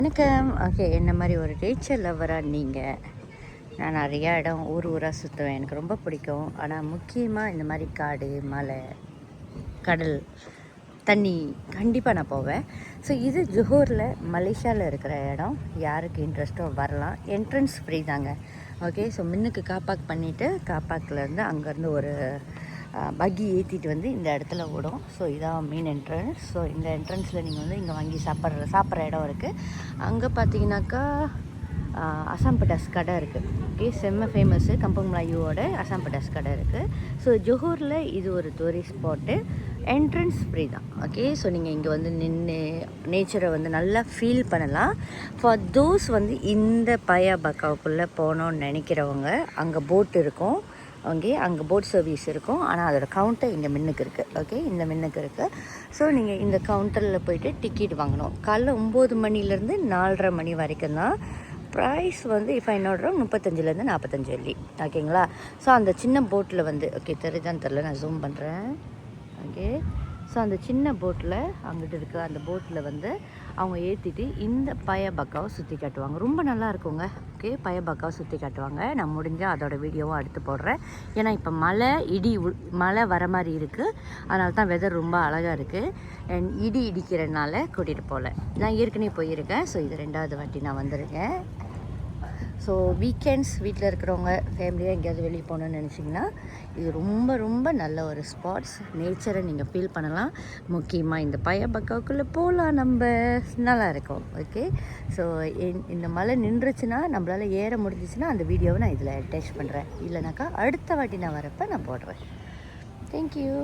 வணக்கம். ஓகே, என்ன மாதிரி ஒரு நேச்சர் லவ்வராக நீங்கள். நான் நிறையா இடம் ஊராக சுற்றுவேன், எனக்கு ரொம்ப பிடிக்கும். ஆனால் முக்கியமாக இந்த மாதிரி காடு, மலை, கடல், தண்ணி கண்டிப்பாக நான் போவேன். ஸோ இது ஜோஹூரில் மலேசியாவில் இருக்கிற இடம். யாருக்கு இன்ட்ரெஸ்ட்டோ வரலாம், என்ட்ரன்ஸ் ஃப்ரீ தாங்க. ஓகே, ஸோ முன்னுக்கு காப்பாக் பண்ணிவிட்டு காப்பாக்கிலேருந்து அங்கேருந்து ஒரு பக்கி ஏற்றிட்டு வந்து இந்த இடத்துல ஓடும். ஸோ இதான் மெயின் என்ட்ரன்ஸ். ஸோ இந்த என்ட்ரன்ஸில் நீங்கள் வந்து இங்கே வாங்கி சாப்பிட்ற இடம் இருக்குது. அங்கே பார்த்தீங்கன்னாக்கா அசாம் பட்டாஸ் கடை இருக்குது. ஓகே, செம்ம ஃபேமஸ்ஸு கம்பங் மலாயுவோட அசாம் பட்டாஸ் கடை இருக்குது. ஸோ ஜோஹூரில் இது ஒரு டூரிஸ்ட் ஸ்பாட்டு. என்ட்ரன்ஸ் ஃப்ரீ தான். ஓகே, ஸோ நீங்கள் இங்கே வந்து நின்று நேச்சரை வந்து நல்லா ஃபீல் பண்ணலாம். ஃபார் தோஸ் வந்து இந்த பயா பக்காவுக்குள்ளே போகணுன்னு நினைக்கிறவங்க, அங்கே போட் இருக்கும். ஓகே, அங்கே போட் சர்வீஸ் இருக்கும். ஆனால் அதோட கவுண்டர் இங்கே மின்னுக்கு இருக்குது. ஓகே, இந்த மின்னுக்கு இருக்குது. ஸோ நீங்கள் இந்த கவுண்டரில் போய்ட்டு டிக்கெட் வாங்கணும். காலைல 9 மணிலேருந்து 4:30 மணி வரைக்கும் தான். ப்ரைஸ் வந்து இப்போ என்னோட 35 45 வெள்ளி. ஓகேங்களா? ஸோ அந்த சின்ன போட்டில் வந்து தெரியுதான்னு தெரில, நான் ஜூம் பண்ணுறேன். ஓகே, ஸோ அந்த சின்ன போட்டில் அங்கிட்டு இருக்க அந்த போட்டில் வந்து அவங்க ஏற்றிட்டு இந்த பயபக்காவை சுற்றி காட்டுவாங்க. ரொம்ப நல்லா இருக்குங்க. ஓகே, பயபக்காவை சுற்றி காட்டுவாங்க. நான் முடிஞ்சால் அதோட வீடியோவும் எடுத்து போடுறேன். ஏன்னா இப்போ மழை வர மாதிரி இருக்குது. அதனால தான் வெதர் ரொம்ப அழகாக இருக்குது. அண்ட் இடி இடிக்கிறதுனால கூட்டிகிட்டு போகல. நான் ஏற்கனவே போயிருக்கேன். ஸோ இது 2வது வாட்டி நான் வந்திருக்கேன். ஸோ வீக்கெண்ட்ஸ் வீட்டில் இருக்கிறவங்க ஃபேமிலியாக எங்கேயாவது வெளியே போகணுன்னு நினச்சிங்கன்னா இது ரொம்ப ரொம்ப நல்ல ஒரு ஸ்பாட்ஸ். நேச்சரை நீங்கள் ஃபீல் பண்ணலாம். முக்கியமாக இந்த பயபக்காவுக்குள்ளே போகலாம், நம்ம நல்லாயிருக்கும். ஓகே, ஸோ இந்த மழை நின்றுச்சுன்னா, நம்மளால் ஏற முடிஞ்சிச்சுன்னா அந்த வீடியோவை நான் இதில் அட்டாச் பண்ணுறேன். இல்லைனாக்கா அடுத்த வாட்டி நான் வரப்போ நான் போடுறேன். தேங்க்யூ.